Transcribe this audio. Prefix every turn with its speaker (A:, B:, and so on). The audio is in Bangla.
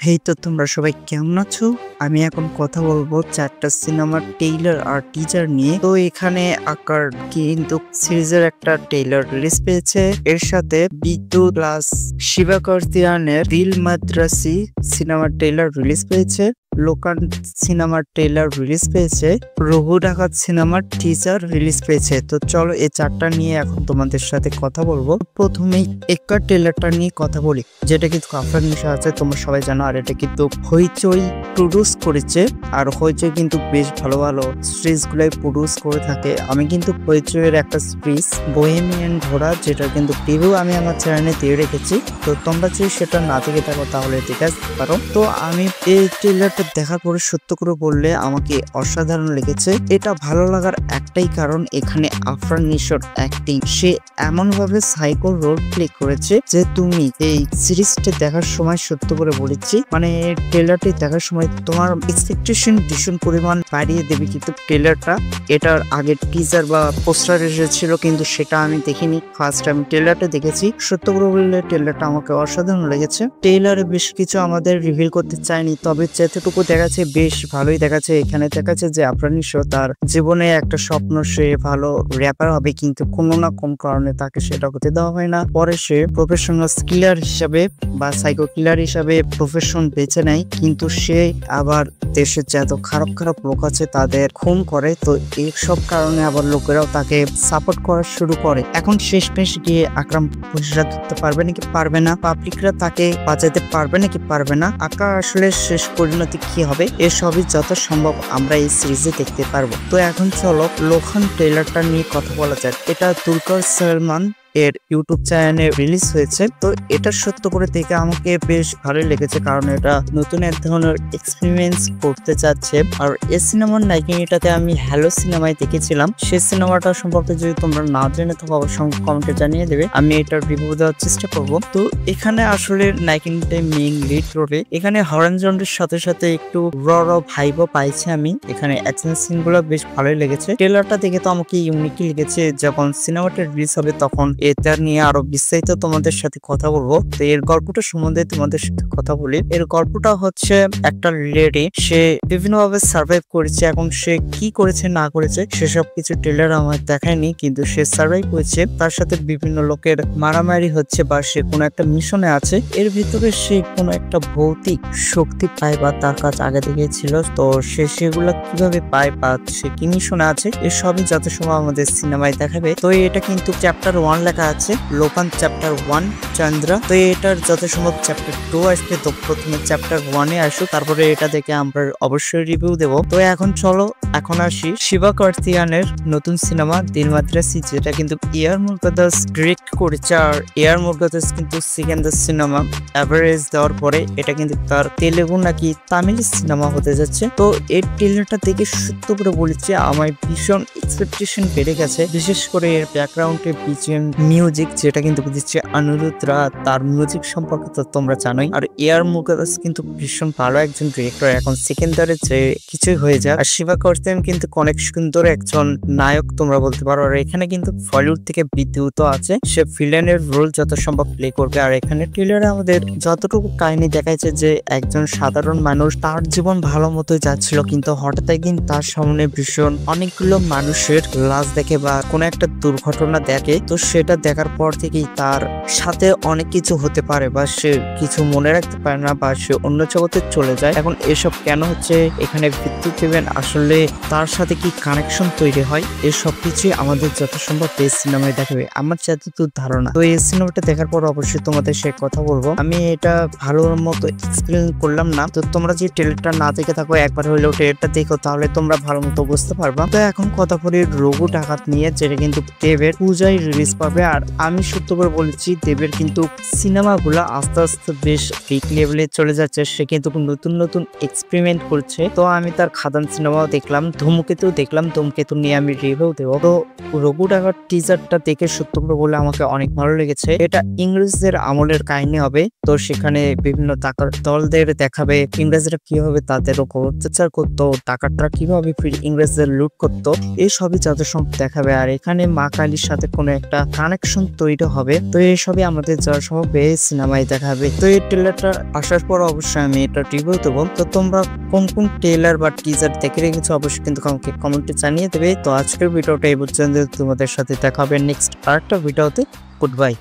A: হেই তো তোমরা সবাই কেমন আছো? আমি এখন কথা বলবো 4টা সিনেমার ট্রেইলার আর টিজার নিয়ে। তো এখানে আকার কিন্তু সিরিজের একটা ট্রেইলার রিলিজ পেয়েছে, এর সাথে বিদ্যুৎ প্লাস শিবা কার্তিয়ানের দিল মাদ্রাসি সিনেমার ট্রেইলার রিলিজ পেয়েছে, লোকান সিনেমার ট্রেইলার রিলিজ পেয়েছে, রঘু ডাকাত সিনেমার টিজার রিলিজ পেয়েছে। তো চলো এই 4টা নিয়ে এখন তোমাদের সাথে কথা বলবো। প্রথমেই এক্কার ট্রেইলারটা নিয়ে কথা বলি, যেটা কিন্তু আফরান নিশা আছে, তোমরা সবাই জানো। আর এটা কিন্তু হইচই প্রডিউস করেছে, আর হইচই কিন্তু বেশ ভালো ভালো সিরিজ গুলাই প্রডিউস করে থাকে। আমি কিন্তু হইচইয়ের একটা সিরিজ বোহেমিয়ান ঘোড়া, যেটা কিন্তু রিভিউ আমি আমার চ্যানেলে দিয়ে রেখেছি। তো তোমরা যদি সেটা না দেখে থাকো তাহলে দেখে আসতে পারো। তো আমি এই ট্রেইলারটা দেখার পরে সত্য করে বললে আমাকে অসাধারণ লেগেছে। এটা ভালো লাগার একটাই কারণ, এখানে আফরান নিশোর অ্যাক্টিং, সে এমন ভাবে সাইকো রোল প্লে করেছে যে তুমি এই সিরিজটা দেখার সময় সত্য করে বলেছি, মানে ট্রেলারটি দেখার সময় তোমার এক্সপেকটেশন ভীষণ পরিমাণ বাড়িয়ে দেবে। কিন্তু ট্রেলারটা, এটার আগে টিজার বা পোস্টার এসেছিল কিন্তু সেটা আমি দেখিনি, ফার্স্ট আমি ট্রেলারটা দেখেছি। সত্য করে বললে ট্রেলারটা আমাকে অসাধারণ লেগেছে। ট্রেলারে বেশ কিছু আমাদের রিভিল করতে চাইনি, তবে যেটুকু দেখাচ্ছে বেশ ভালোই দেখাচ্ছে। এখানে দেখাচ্ছে যে আফরান নিশো তার জীবনে একটা স্বপ্ন, সে ভালো র্যাপার হবে, কিন্তু কোনো না কোন কারণে তাকে সেটা হতে দেওয়া হয় না। পরে সে প্রফেশনাল কিলার হিসাবে বা সাইকো কিলার হিসাবে প্রফেশন বেছে নেয়, কিন্তু সে আবার দেশের যত খারাপ খারাপ লোক আছে তাদের খুন করে। তো এইসব কারণে আবার লোকেরাও তাকে সাপোর্ট করা শুরু করে। এখন শেষমেশ গিয়ে আকরাম পুলিশরা ধরতে পারবে নাকি পারবে না, পাবলিকরা তাকে বাঁচাতে পারবে নাকি পারবে না, আকা আসলে শেষ পরিণতি কি হবে, এসবই যত সম্ভব আমরা এই সিরিজে দেখতে পারবো। তো এখন চলো লোখান ট্রেলারটা নিয়ে কথা বলা যাক। এটা দুলকার সালমান এর ইউটিউব চ্যানেলে রিলিজ হয়েছে। তো এটা সত্য করে দেখে আমাকে বেশ ভালোই লেগেছে, কারণ এটা নতুন এক ধরনের এক্সপেরিমেন্স করতে চাচ্ছে। আর এই সিনেমার নায়িকাটাতে আমি হ্যালো সিনেমায় দেখেছিলাম, সেই সিনেমাটা সম্পর্কে যদি তোমরা না জেনে থাকো অবশ্যই কমেন্টে জানিয়ে দেবে, আমি এটার রিভিউ দেওয়ার চেষ্টা করবো। তো এখানে আসলে নায়িকাটা মেইন লিড রোলে, এখানে হরঞ্জনের সাথে সাথে একটু র ভাইবও পাইছে আমি। এখানে অ্যাকশন সিন গুলো বেশ ভালোই লেগেছে। ট্রেলারটা দেখে তো আমাকে ইউনিকই লেগেছে। যখন সিনেমাটা রিলিজ হবে তখন এটা নিয়ে আরো বিস্তারিত তোমাদের সাথে কথা বলবো। তো এর গল্পটা সম্বন্ধে তোমাদের সাথে কথা বলি। এর গল্পটা হচ্ছে একটা লেডি, সে বিভিন্ন ভাবে সার্ভাইভ করেছে। এখন সে কি করেছে না করেছে সেসব কিছু ট্রেলার আমার দেখায়নি, কিন্তু সে সার্ভাইভ করেছে। তার সাথে বিভিন্ন লোকের মারামারি হচ্ছে বা সে কোনো একটা মিশনে আছে, এর ভিতরে সে কোনো একটা ভৌতিক শক্তি পায় বা তার কাছে আগে থেকে ছিল। তো সে সেগুলা কিভাবে পায় বা সে কি মিশনে আছে এসবই যত সময় আমাদের সিনেমায় দেখাবে। তো এটা কিন্তু চ্যাপ্টার 1 লেখা আছে, লোকান চ্যাপ্টার 1 চন্দ্রা। তো এটার যত সম্ভব চ্যাপ্টার 2 আসবে। তো প্রথমে চ্যাপ্টার 1-এ আসুক, তারপরে এটা দেখে আমরা অবশ্যই রিভিউ দেবো। তো এখন চলো এখন আসি শিবা কার্তিয়ানের নতুন সিনেমা দিল মাদ্রাসি, যেটা কিন্তু এআর মুরগাদাস ডিরেক্ট করেছে। আর এআর মুরগাদাস কিন্তু সেকেন্ড সিনেমা অ্যাভারেজ দেওয়ার পরে এটা কিন্তু তার তেলেগু নাকি তামিল সিনেমা হতে যাচ্ছে। তো এই ট্রেলারটা দেখে সত্য করে বলেছে আমার ভীষণ এক্সপেকটেশন বেড়ে গেছে, বিশেষ করে এর ব্যাকগ্রাউন্ডে বিজিএম মিউজিক, যেটা কিন্তু দিচ্ছে অনিরুদ্ধরা। তার মিউজিক সম্পর্কে তো তোমরা জানোই। আর এআর মুরগাদাস কিন্তু ভীষণ ভালো একজন ডিরেক্টর, এখন সেকেন্ডারে যে কিছুই হয়ে যায়। আর শিবা কার্তিয়ান কিন্তু অনেক সুন্দর একজন নায়ক তোমরা বলতে পারো। আর এখানে কিন্তু বলিউড থেকে বিদ্যুৎ আছে, সে ভিলেনের রোল যত সম্ভব প্লে করবে। আর এখানে ট্রেলারে আমাদের যতটুকু কাহিনী দেখাচ্ছে যে একজন সাধারণ মানুষ, তার জীবন ভালো মতোই যাচ্ছিল, কিন্তু হঠাৎ একদিন তার সামনে ভীষণ অনেকগুলো মানুষের লাশ দেখে বা কোনো একটা দুর্ঘটনা দেখে। তো সেটা দেখার পর থেকেই তার সাথে অনেক কিছু হতে পারে বা সে কিছু মনে রাখতে পারে না বা সে অন্য জগতে চলে যায়। এখন এসব কেন হচ্ছে, এখানে বিদ্যুৎ দেবেন আসলে তার সাথে কি কানেকশন তৈরি হয়, এসব কিছুই আমাদের যত সম্ভব এই সিনেমায় দেখাবে আমার যতদূর ধারণা। তো এই সিনেমাটা দেখার পর অবশ্যই তোমাদের সে কথা বলবো। আমি এটা ভালো মতো এক্সপ্লেন করলাম না, তো তোমরা যে ট্রেলারটা না দেখে থাকো একবার হইলেও ট্রেলারটা দেখো, তাহলে তোমরা ভালো মতো বুঝতে পারবা। তো এখন কথা বলি রঘু ডাকাত নিয়ে, যেটা কিন্তু দেবের পূজায় রিলিজ পাবে। আর আমি সত্য করে বলেছি, দেবের কিন্তু সিনেমাগুলো আস্তে আস্তে বেশ পিক লেভেলে চলে যাচ্ছে। সে কিন্তু নতুন নতুন এক্সপেরিমেন্ট করছে। তো আমি তার খাদান সিনেমাও দেখলাম, ধূমকেতু দেখলাম, ধূমকেতু নিয়ে আমি রিভিউ দেবো। তো রঘু ডাকাত টিজারটা দেখে সত্য করে বলে আমাকে অনেক ভালো লেগেছে। এটা ইংরেজদের আমলের কাহিনী হবে। তো সেখানে বিভিন্ন টাকার দলদের দেখাবে, ইংরেজরা কিভাবে তাদের উপর অত্যাচার করতো, টাকাটা কিভাবে ইংরেজদের লুট করতো, এই সবই যত সম্ভব দেখাবে। আর এখানে মা কালীর সাথে কোনো একটা কানেকশন তৈরি হবে। তো এইসবই আমাদের যা সবে সিনেমায় দেখাবে। তো এই ট্রেলারটা আসার পর অবশ্যই আমি এটা রিভিউ দেবো। তো তোমরা কোন কোন ট্রেলার বা টিজার দেখে রেখেছো অবশ্যই কিন্তু আমাকে কমেন্টে জানিয়ে দেবে। তো আজকের ভিডিওটা এই পর্যন্ত, তোমাদের সাথে দেখা হবে নেক্সট আরেকটা ভিডিওতে। Good bye.